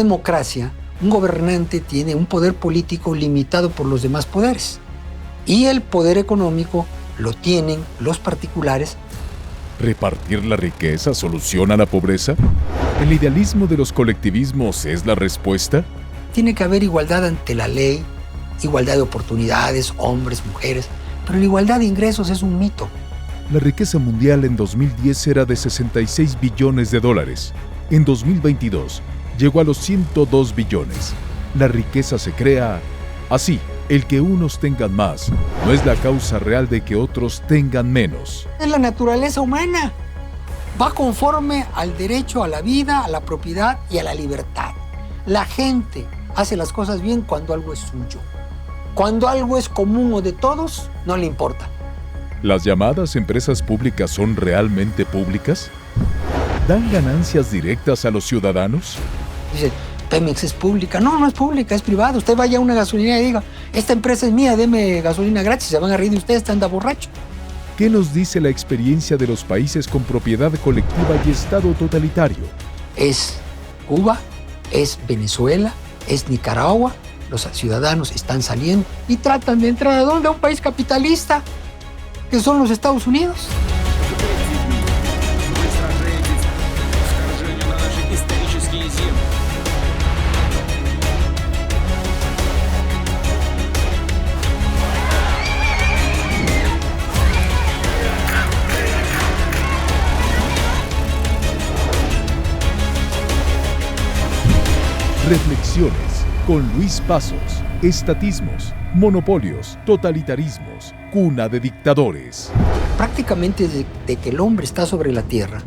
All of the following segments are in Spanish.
democracia, un gobernante tiene un poder político limitado por los demás poderes. Y el poder económico lo tienen los particulares. ¿Repartir la riqueza soluciona la pobreza? ¿El idealismo de los colectivismos es la respuesta? Tiene que haber igualdad ante la ley, igualdad de oportunidades, hombres, mujeres, pero la igualdad de ingresos es un mito. La riqueza mundial en 2010 era de 66 billones de dólares. En 2022 llegó a los 102 billones. La riqueza se crea así. El que unos tengan más no es la causa real de que otros tengan menos. Es la naturaleza humana. Va conforme al derecho a la vida, a la propiedad y a la libertad. La gente hace las cosas bien cuando algo es suyo. Cuando algo es común o de todos, no le importa. ¿Las llamadas empresas públicas son realmente públicas? ¿Dan ganancias directas a los ciudadanos? Dice, Pemex es pública. No, no es pública, es privada. Usted vaya a una gasolinera y diga, esta empresa es mía, deme gasolina gratis. Se van a reír de usted, anda borracho. ¿Qué nos dice la experiencia de los países con propiedad colectiva y Estado totalitario? Es Cuba, es Venezuela, es Nicaragua. Los ciudadanos están saliendo y tratan de entrar ¿a dónde? A un país capitalista, que son los Estados Unidos. Reflexiones con Luis Pasos. Estatismos, monopolios, totalitarismos, cuna de dictadores. Prácticamente desde que el hombre está sobre la tierra,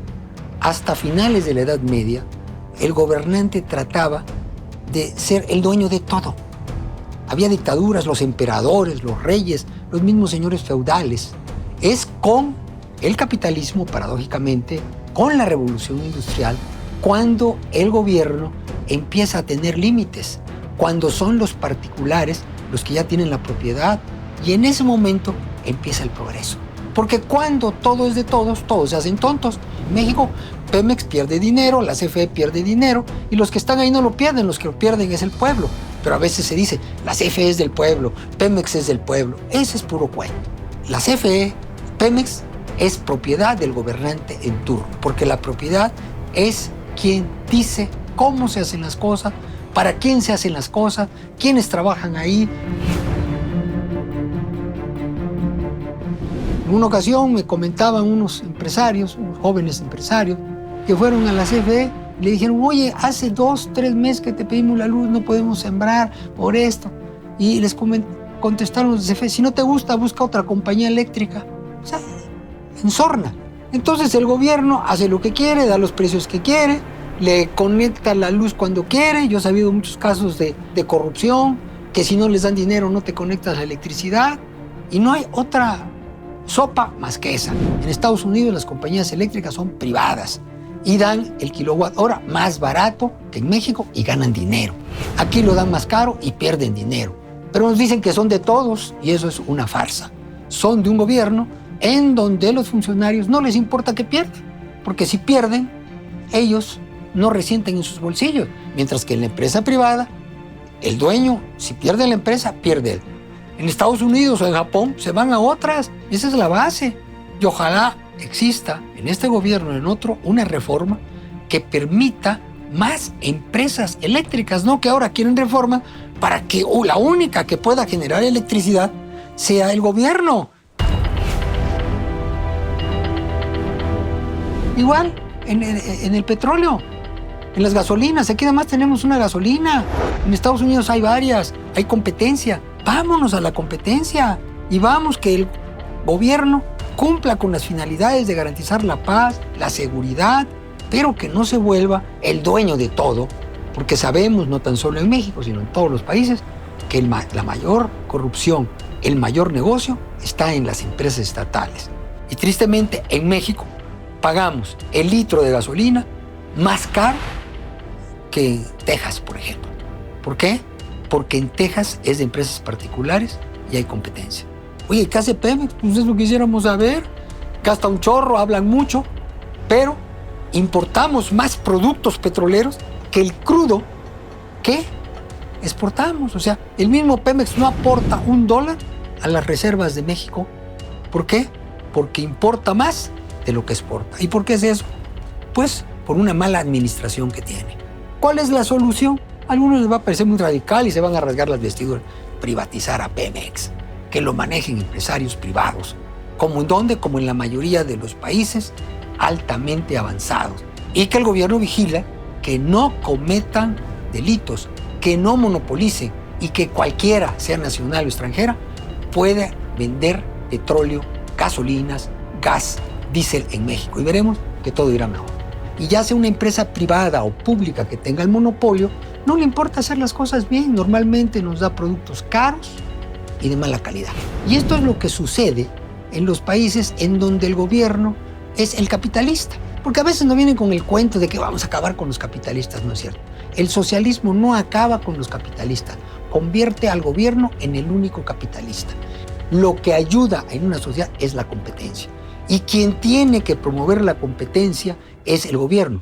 hasta finales de la Edad Media, el gobernante trataba de ser el dueño de todo. Había dictaduras, los emperadores, los reyes, los mismos señores feudales. Es con el capitalismo, paradójicamente, con la revolución industrial, cuando el gobierno empieza a tener límites, cuando son los particulares los que ya tienen la propiedad, y en ese momento empieza el progreso. Porque cuando todo es de todos se hacen tontos. En México, Pemex pierde dinero, la CFE pierde dinero, y los que están ahí no lo pierden, los que lo pierden es el pueblo. Pero a veces se dice, la CFE es del pueblo, Pemex es del pueblo. Ese es puro cuento. La CFE, Pemex, es propiedad del gobernante en turno, porque la propiedad es quien dice cómo se hacen las cosas, para quién se hacen las cosas, quiénes trabajan ahí. En una ocasión me comentaban unos empresarios, unos jóvenes empresarios, que fueron a la CFE y le dijeron, oye, hace 2, 3 meses que te pedimos la luz, no podemos sembrar por esto. Y les contestaron los de CFE, si no te gusta, busca otra compañía eléctrica. O sea, ensorna. Entonces el gobierno hace lo que quiere, da los precios que quiere, le conecta la luz cuando quiere. Yo he sabido muchos casos de corrupción, que si no les dan dinero no te conectas a la electricidad. Y no hay otra sopa más que esa. En Estados Unidos las compañías eléctricas son privadas y dan el kilowatt hora más barato que en México y ganan dinero. Aquí lo dan más caro y pierden dinero. Pero nos dicen que son de todos y eso es una farsa. Son de un gobierno en donde los funcionarios no les importa que pierdan, porque si pierden, ellos no resienten en sus bolsillos, mientras que en la empresa privada, el dueño, si pierde la empresa, pierde él. En Estados Unidos o en Japón se van a otras, esa es la base. Y ojalá exista en este gobierno, en otro, una reforma que permita más empresas eléctricas, no que ahora quieren reforma para que la única que pueda generar electricidad sea el gobierno. Igual en el petróleo. En las gasolinas, aquí además tenemos una gasolina. En Estados Unidos hay varias, hay competencia. Vámonos a la competencia y vamos que el gobierno cumpla con las finalidades de garantizar la paz, la seguridad, pero que no se vuelva el dueño de todo, porque sabemos, no tan solo en México, sino en todos los países, que la mayor corrupción, el mayor negocio está en las empresas estatales. Y tristemente, en México pagamos el litro de gasolina más caro que en Texas, por ejemplo. ¿Por qué? Porque en Texas es de empresas particulares y hay competencia. Oye, ¿qué hace Pemex? Pues es lo que quisiéramos saber. Gasta un chorro, hablan mucho, pero importamos más productos petroleros que el crudo qué exportamos. O sea, el mismo Pemex no aporta $1 a las reservas de México. ¿Por qué? Porque importa más de lo que exporta. ¿Y por qué es eso? Pues por una mala administración que tiene. ¿Cuál es la solución? A algunos les va a parecer muy radical y se van a rasgar las vestiduras. Privatizar a Pemex, que lo manejen empresarios privados. ¿Como en dónde? Como en la mayoría de los países altamente avanzados. Y que el gobierno vigila que no cometan delitos, que no monopolicen y que cualquiera, sea nacional o extranjera, pueda vender petróleo, gasolinas, gas, diésel en México. Y veremos que todo irá mejor. Y ya sea una empresa privada o pública que tenga el monopolio, no le importa hacer las cosas bien. Normalmente nos da productos caros y de mala calidad. Y esto es lo que sucede en los países en donde el gobierno es el capitalista. Porque a veces no vienen con el cuento de que vamos a acabar con los capitalistas, no es cierto. El socialismo no acaba con los capitalistas, convierte al gobierno en el único capitalista. Lo que ayuda en una sociedad es la competencia. Y quien tiene que promover la competencia es el gobierno.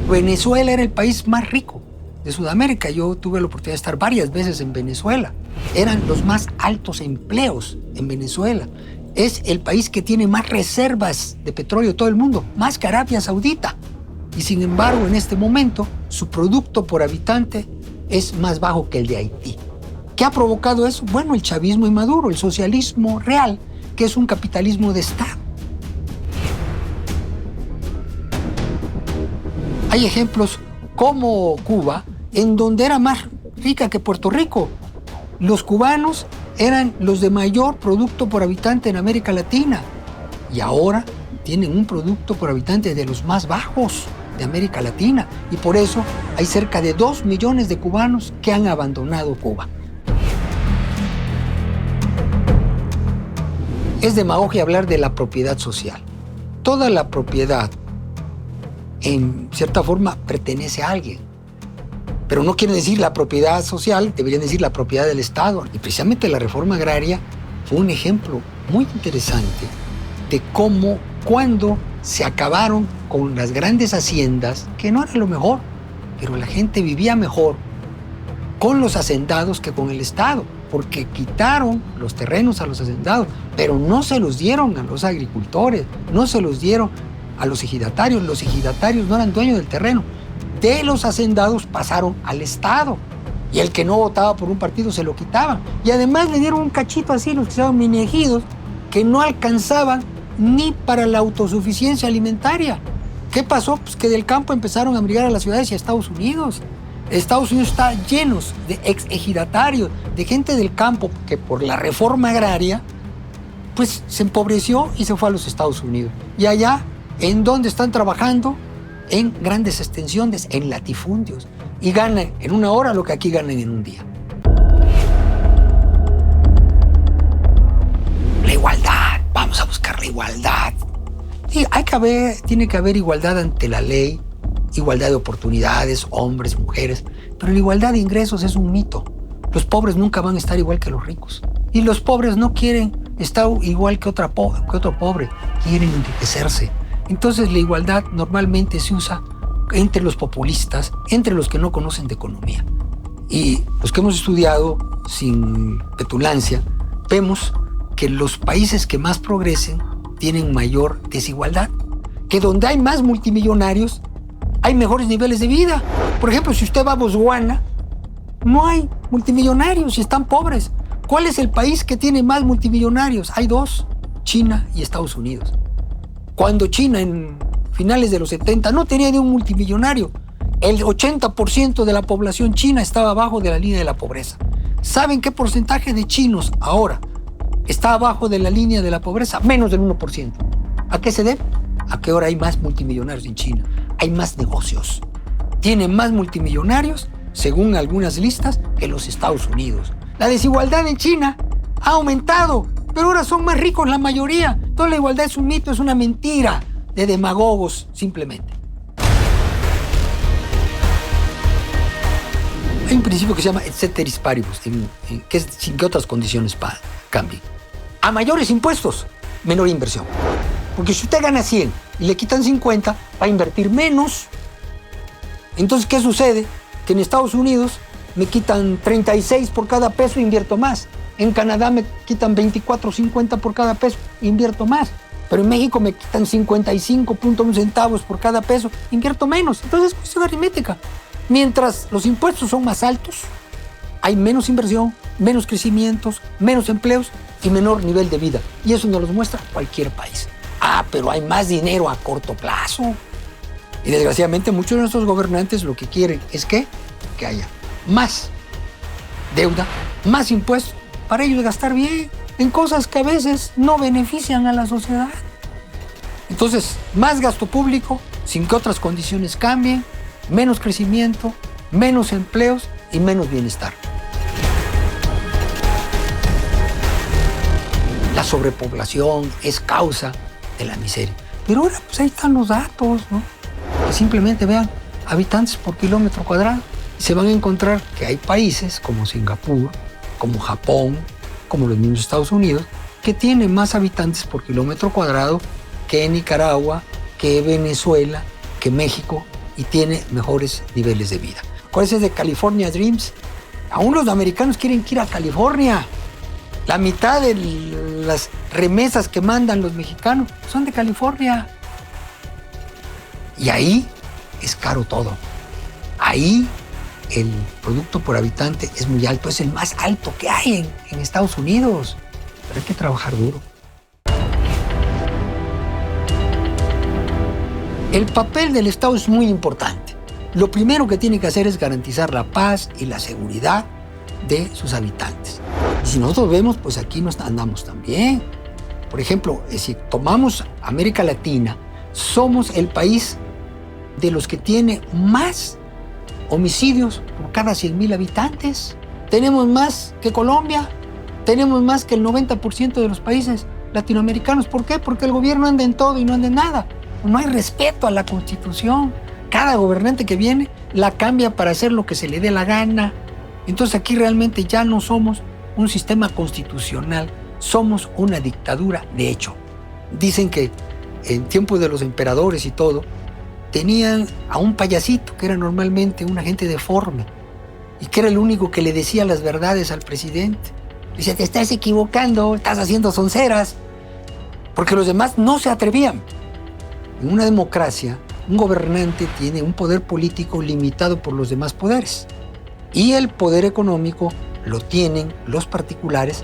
Venezuela era el país más rico de Sudamérica. Yo tuve la oportunidad de estar varias veces en Venezuela. Eran los más altos empleos en Venezuela. Es el país que tiene más reservas de petróleo de todo el mundo, más que Arabia Saudita. Y sin embargo, en este momento, su producto por habitante es más bajo que el de Haití. ¿Qué ha provocado eso? Bueno, el chavismo y Maduro, el socialismo real, que es un capitalismo de Estado. Hay ejemplos como Cuba, en donde era más rica que Puerto Rico. Los cubanos eran los de mayor producto por habitante en América Latina y ahora tienen un producto por habitante de los más bajos de América Latina y por eso hay cerca de 2 millones de cubanos que han abandonado Cuba. Es demagogia hablar de la propiedad social. Toda la propiedad, en cierta forma, pertenece a alguien. Pero no quiere decir la propiedad social, deberían decir la propiedad del Estado. Y precisamente la reforma agraria fue un ejemplo muy interesante de cómo, cuando se acabaron con las grandes haciendas, que no era lo mejor, pero la gente vivía mejor con los hacendados que con el Estado, porque quitaron los terrenos a los hacendados, pero no se los dieron a los agricultores, no se los dieron a los ejidatarios. Los ejidatarios no eran dueños del terreno. De los hacendados pasaron al Estado. Y el que no votaba por un partido se lo quitaban. Y además le dieron un cachito así, los que se llaman mini ejidos, que no alcanzaban ni para la autosuficiencia alimentaria. ¿Qué pasó? Pues que del campo empezaron a migrar a las ciudades y a Estados Unidos. Estados Unidos está lleno de ex ejidatarios, de gente del campo que por la reforma agraria pues se empobreció y se fue a los Estados Unidos. Y allá, ¿en dónde están trabajando? En grandes extensiones, en latifundios. Y ganan en una hora lo que aquí ganan en un día. La igualdad, vamos a buscar la igualdad. Sí, tiene que haber igualdad ante la ley, igualdad de oportunidades, hombres, mujeres, pero la igualdad de ingresos es un mito. Los pobres nunca van a estar igual que los ricos. Y los pobres no quieren estar igual que otro pobre, quieren enriquecerse. Entonces la igualdad normalmente se usa entre los populistas, entre los que no conocen de economía. Y los que hemos estudiado sin petulancia, vemos que los países que más progresen tienen mayor desigualdad, que donde hay más multimillonarios hay mejores niveles de vida. Por ejemplo, si usted va a Botswana, no hay multimillonarios y están pobres. ¿Cuál es el país que tiene más multimillonarios? Hay 2, China y Estados Unidos. Cuando China en finales de los 70 no tenía ni un multimillonario, el 80% de la población china estaba abajo de la línea de la pobreza. ¿Saben qué porcentaje de chinos ahora está abajo de la línea de la pobreza? Menos del 1%. ¿A qué se debe? A que ahora hay más multimillonarios en China. Hay más negocios. Tienen más multimillonarios, según algunas listas, que los Estados Unidos. La desigualdad en China ha aumentado, pero ahora son más ricos la mayoría. Toda la igualdad es un mito, es una mentira de demagogos, simplemente. Hay un principio que se llama et ceteris paribus, que es sin que otras condiciones cambien. A mayores impuestos, menor inversión. Porque si usted gana 100 y le quitan 50, va a invertir menos Entonces, ¿qué sucede? Que en Estados Unidos me quitan 36 por cada peso, invierto más. En Canadá me quitan 24.50 por cada peso, invierto más. Pero en México me quitan 55.1 centavos por cada peso, invierto menos. Entonces es cuestión aritmética. Mientras los impuestos son más altos, hay menos inversión, menos crecimientos, menos empleos y menor nivel de vida. Y eso nos lo muestra cualquier país. Ah, pero hay más dinero a corto plazo. Y desgraciadamente muchos de nuestros gobernantes lo que quieren es que haya más deuda, más impuestos, para ellos gastar bien en cosas que a veces no benefician a la sociedad. Entonces, más gasto público sin que otras condiciones cambien, menos crecimiento, menos empleos y menos bienestar. La sobrepoblación es causa de la miseria. Pero ahora pues ahí están los datos, ¿no? Que simplemente vean habitantes por kilómetro cuadrado. Se van a encontrar que hay países como Singapur, como Japón, como los mismos Estados Unidos, que tienen más habitantes por kilómetro cuadrado que Nicaragua, que Venezuela, que México, y tiene mejores niveles de vida. ¿Cuál es el de California Dreams? Aún los americanos quieren ir a California. La mitad de las remesas que mandan los mexicanos son de California. Y ahí es caro todo. Ahí el producto por habitante es muy alto, es el más alto que hay en Estados Unidos. Pero hay que trabajar duro. El papel del Estado es muy importante. Lo primero que tiene que hacer es garantizar la paz y la seguridad de sus habitantes. Y si nosotros vemos, pues aquí no andamos tan bien. Por ejemplo, si tomamos América Latina, somos el país de los que tiene más homicidios por cada 100,000 habitantes. Tenemos más que Colombia, tenemos más que el 90% de los países latinoamericanos. ¿Por qué? Porque el gobierno anda en todo y no anda en nada. No hay respeto a la Constitución. Cada gobernante que viene la cambia para hacer lo que se le dé la gana. Entonces aquí realmente ya no somos un sistema constitucional, somos una dictadura de hecho. Dicen que en tiempos de los emperadores y todo, tenían a un payasito que era normalmente un agente deforme y que era el único que le decía las verdades al presidente. Dice, te estás equivocando, estás haciendo sonceras, porque los demás no se atrevían. En una democracia, un gobernante tiene un poder político limitado por los demás poderes y el poder económico lo tienen los particulares